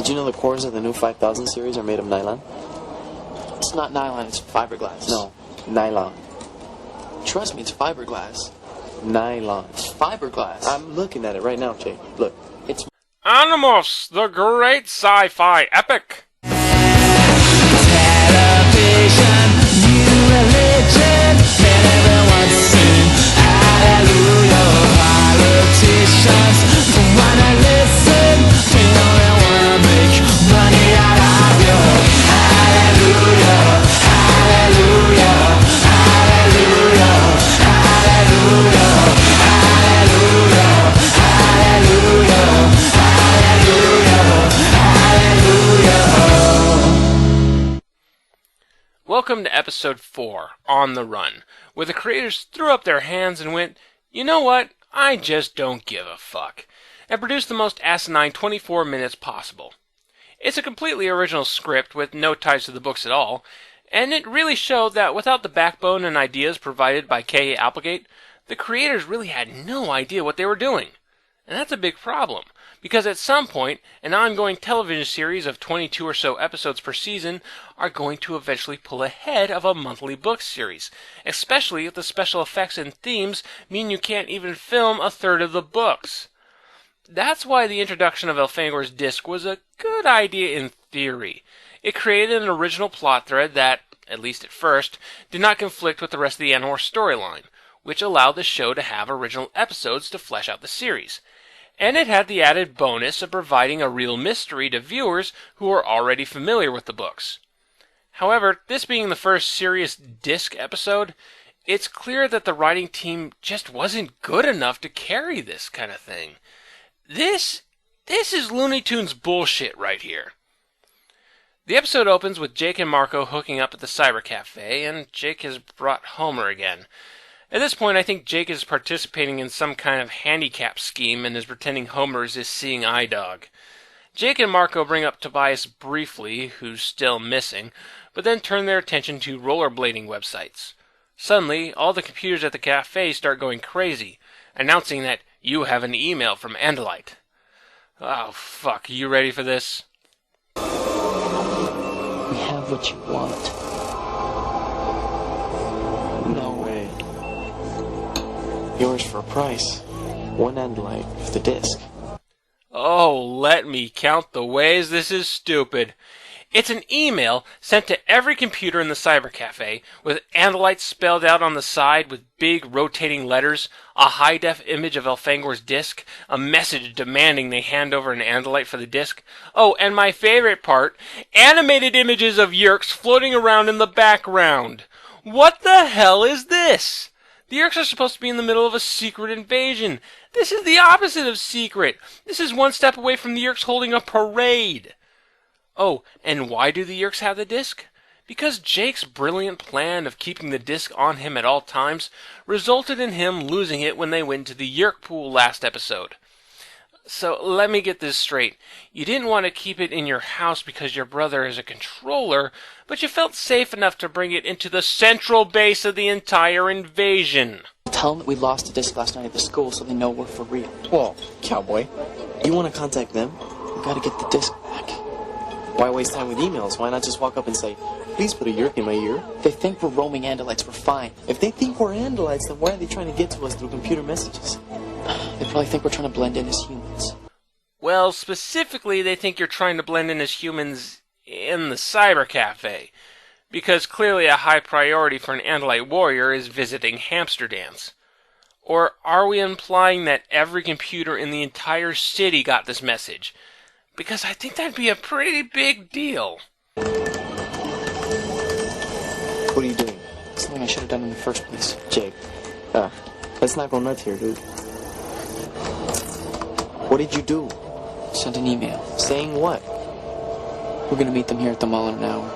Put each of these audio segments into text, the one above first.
Did you know the cores of the new 5000 series are made of nylon? It's not nylon, it's fiberglass. No, nylon. Trust me, it's fiberglass. Nylon. It's fiberglass. I'm looking at it right now, Jake. Look. It's Animorphs, the great sci-fi epic. Television, new religion, everyone's seen. Hallelujah, politicians don't wanna listen, they only wanna make money out of you. Hallelujah, hallelujah, hallelujah, hallelujah, hallelujah, hallelujah, hallelujah, hallelujah. Welcome to episode 4, On the Run, where the creators threw up their hands and went, you know what, I just don't give a fuck, and produced the most asinine 24 minutes possible. It's a completely original script with no ties to the books at all, and it really showed that without the backbone and ideas provided by K.A. Applegate, the creators really had no idea what they were doing. And that's a big problem, because at some point, an ongoing television series of 22 or so episodes per season are going to eventually pull ahead of a monthly book series, especially if the special effects and themes mean you can't even film a third of the books. That's why the introduction of Elfangor's Disc was a good idea in theory. It created an original plot thread that, at least at first, did not conflict with the rest of the Animorphs storyline, which allowed the show to have original episodes to flesh out the series. And it had the added bonus of providing a real mystery to viewers who are already familiar with the books. However, this being the first serious Disc episode, it's clear that the writing team just wasn't good enough to carry this kind of thing. This is Looney Tunes bullshit right here. The episode opens with Jake and Marco hooking up at the cyber cafe, and Jake has brought Homer again. At this point, I think Jake is participating in some kind of handicap scheme and is pretending Homer is his seeing eye dog. Jake and Marco bring up Tobias briefly, who's still missing, but then turn their attention to rollerblading websites. Suddenly, all the computers at the cafe start going crazy, announcing that you have an email from Andalite. Oh, fuck. You ready for this? We have what you want. No way. Yours for a price. One Andalite for the disc. Oh, let me count the ways this is stupid. It's an email sent to every computer in the cyber cafe with Andalite spelled out on the side with big rotating letters, a high-def image of Elfangor's disc, a message demanding they hand over an Andalite for the disc. Oh, and my favorite part, animated images of Yeerks floating around in the background. What the hell is this? The Yeerks are supposed to be in the middle of a secret invasion. This is the opposite of secret. This is one step away from the Yeerks holding a parade. Oh, and why do the Yeerks have the disc? Because Jake's brilliant plan of keeping the disc on him at all times resulted in him losing it when they went to the Yeerk pool last episode. So let me get this straight. You didn't want to keep it in your house because your brother is a controller, but you felt safe enough to bring it into the central base of the entire invasion. Tell them that we lost the disc last night at the school so they know we're for real. Whoa, cowboy. You want to contact them? We gotta get the disc back. Why waste time with emails? Why not just walk up and say, please put a Yeerk in my ear? They think we're roaming Andalites, we're fine. If they think we're Andalites, then why are they trying to get to us through computer messages? They probably think we're trying to blend in as humans. Well, specifically, they think you're trying to blend in as humans in the cyber cafe, because clearly a high priority for an Andalite warrior is visiting hamster dance. Or are we implying that every computer in the entire city got this message? Because I think that'd be a pretty big deal. What are you doing? Something I should have done in the first place. Jake, let's not go nuts here, dude. What did you do? Sent an email. Saying what? We're gonna meet them here at the mall in an hour.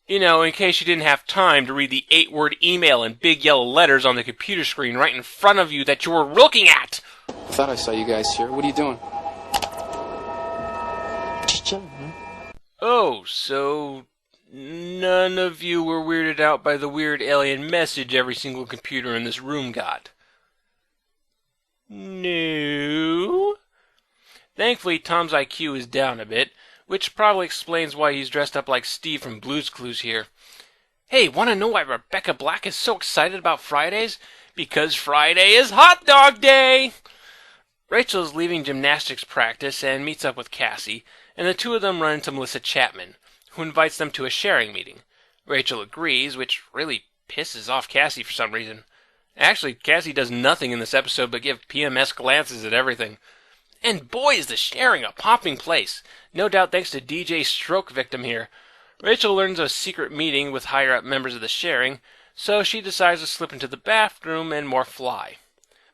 You know, in case you didn't have time to read the 8-word email in big yellow letters on the computer screen right in front of you that you were looking at. I thought I saw you guys here. What are you doing? Just chilling, man. Oh, so none of you were weirded out by the weird alien message every single computer in this room got? No. Thankfully, Tom's IQ is down a bit, which probably explains why he's dressed up like Steve from Blue's Clues here. Hey, want to know why Rebecca Black is so excited about Fridays? Because Friday is Hot Dog Day! Rachel is leaving gymnastics practice and meets up with Cassie, and the two of them run into Melissa Chapman, who invites them to a sharing meeting. Rachel agrees, which really pisses off Cassie for some reason. Actually, Cassie does nothing in this episode but give PMS glances at everything. And boy, is the sharing a popping place. No doubt thanks to DJ Stroke Victim here. Rachel learns of a secret meeting with higher-up members of the sharing, so she decides to slip into the bathroom and morph fly.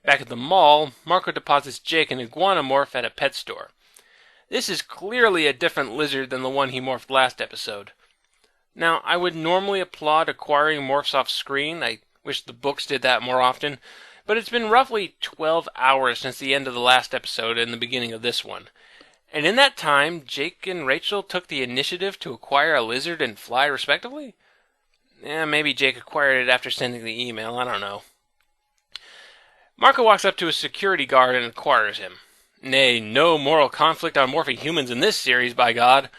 Back at the mall, Marco deposits Jake an iguana morph at a pet store. This is clearly a different lizard than the one he morphed last episode. Now, I would normally applaud acquiring morphs off screen. I wish the books did that more often. But it's been roughly 12 hours since the end of the last episode and the beginning of this one. And in that time, Jake and Rachel took the initiative to acquire a lizard and fly respectively? Maybe Jake acquired it after sending the email, I don't know. Marco walks up to a security guard and acquires him. Nay, no moral conflict on morphing humans in this series, by God.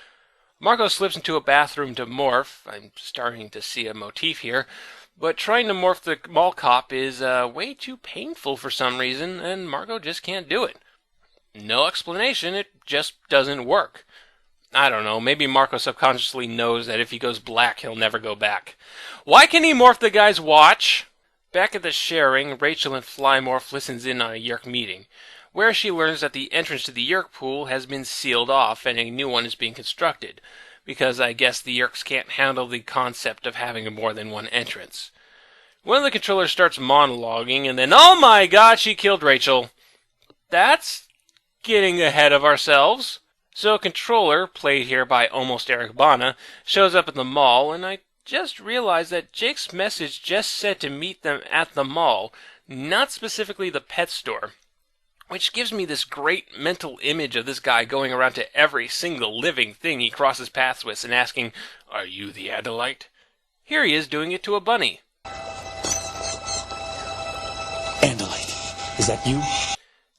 Marco slips into a bathroom to morph. I'm starting to see a motif here. But trying to morph the mall cop is way too painful for some reason, and Marco just can't do it. No explanation, it just doesn't work. I don't know, maybe Marco subconsciously knows that if he goes black, he'll never go back. Why can he morph the guy's watch? Back at the sharing, Rachel and Flymorph listens in on a Yerk meeting, where she learns that the entrance to the Yerk pool has been sealed off and a new one is being constructed, because I guess the Yerks can't handle the concept of having more than one entrance. One of the controllers starts monologuing, and then, oh my god, she killed Rachel. That's getting ahead of ourselves. So a controller, played here by Almost Eric Bana, shows up at the mall, and I just realized that Jake's message just said to meet them at the mall, not specifically the pet store, which gives me this great mental image of this guy going around to every single living thing he crosses paths with and asking, "Are you the Adolite?" Here he is doing it to a bunny. Andalite, is that you?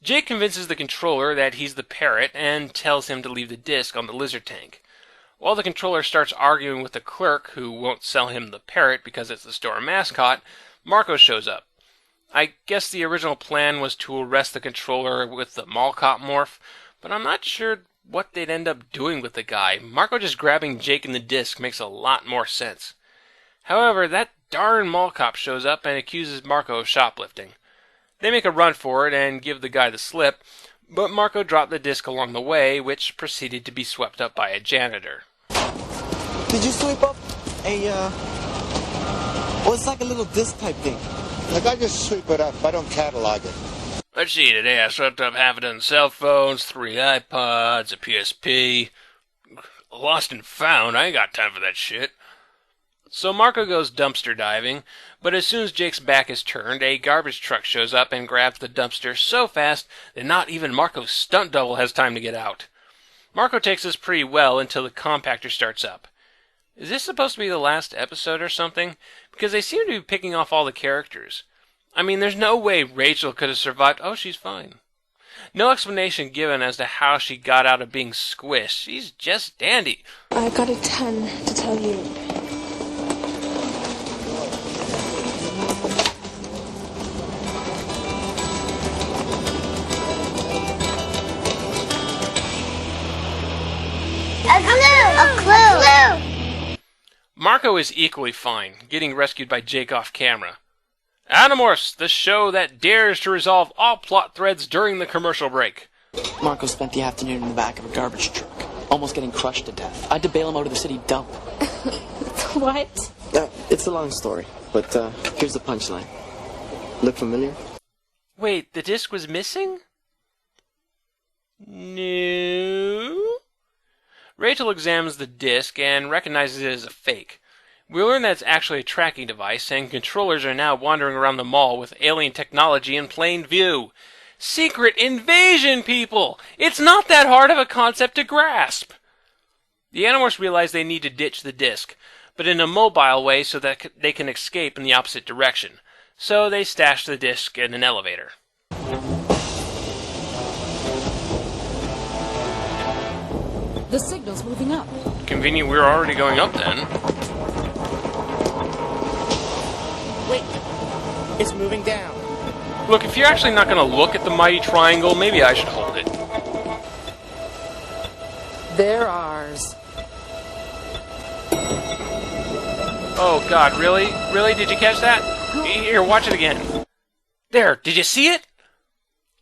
Jake convinces the controller that he's the parrot and tells him to leave the disc on the lizard tank. While the controller starts arguing with the clerk, who won't sell him the parrot because it's the store mascot, Marco shows up. I guess the original plan was to arrest the controller with the mall cop morph, but I'm not sure what they'd end up doing with the guy. Marco just grabbing Jake in the disc makes a lot more sense. However, that darn mall cop shows up and accuses Marco of shoplifting. They make a run for it and give the guy the slip, but Marco dropped the disc along the way, which proceeded to be swept up by a janitor. Did you sweep up a, well, it's like a little disc type thing. Look, I just sweep it up. I don't catalog it. Let's see, today I swept up half a dozen cell phones, 3 iPods, a PSP. Lost and found, I ain't got time for that shit. So Marco goes dumpster diving, but as soon as Jake's back is turned, a garbage truck shows up and grabs the dumpster so fast that not even Marco's stunt double has time to get out. Marco takes this pretty well until the compactor starts up. Is this supposed to be the last episode or something? Because they seem to be picking off all the characters. I mean, there's no way Rachel could have survived. Oh, she's fine. No explanation given as to how she got out of being squished. She's just dandy. I've got a ton to tell you. A clue! Marco is equally fine, getting rescued by Jake off camera. Animorphs, the show that dares to resolve all plot threads during the commercial break. Marco spent the afternoon in the back of a garbage truck, almost getting crushed to death. I had to bail him out of the city dump. What? It's a long story, but here's the punchline. Look familiar? Wait, the disc was missing? No. Rachel examines the disc and recognizes it as a fake. We learn that it's actually a tracking device, and controllers are now wandering around the mall with alien technology in plain view. Secret invasion, people! It's not that hard of a concept to grasp! The Animorphs realize they need to ditch the disc, but in a mobile way so that they can escape in the opposite direction. So they stash the disc in an elevator. The signal's moving up. Convenient, we were already going up then. Wait, it's moving down. Look, if you're actually not going to look at the mighty triangle, maybe I should hold it. They're ours. Oh god, really? Really? Did you catch that? Here, watch it again. There, did you see it?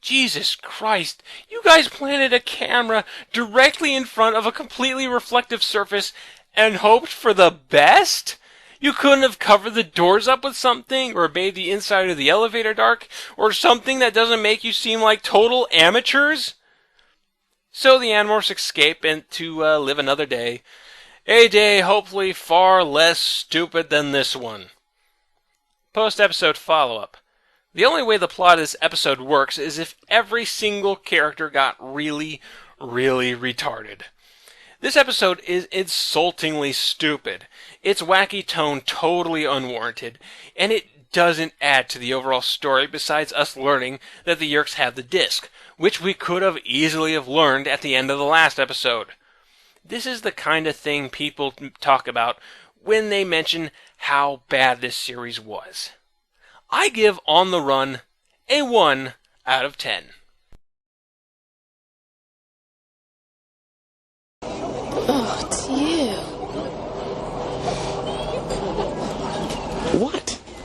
Jesus Christ, you guys planted a camera directly in front of a completely reflective surface and hoped for the best? You couldn't have covered the doors up with something, or made the inside of the elevator dark, or something that doesn't make you seem like total amateurs? So the Animorphs escape and to live another day. A day hopefully far less stupid than this one. Post-episode follow-up. The only way the plot of this episode works is if every single character got really, really retarded. This episode is insultingly stupid. Its wacky tone totally unwarranted, and it doesn't add to the overall story besides us learning that the Yeerks have the disc, which we could have easily have learned at the end of the last episode. This is the kind of thing people talk about when they mention how bad this series was. I give On the Run a 1 out of 10. Oh, dear.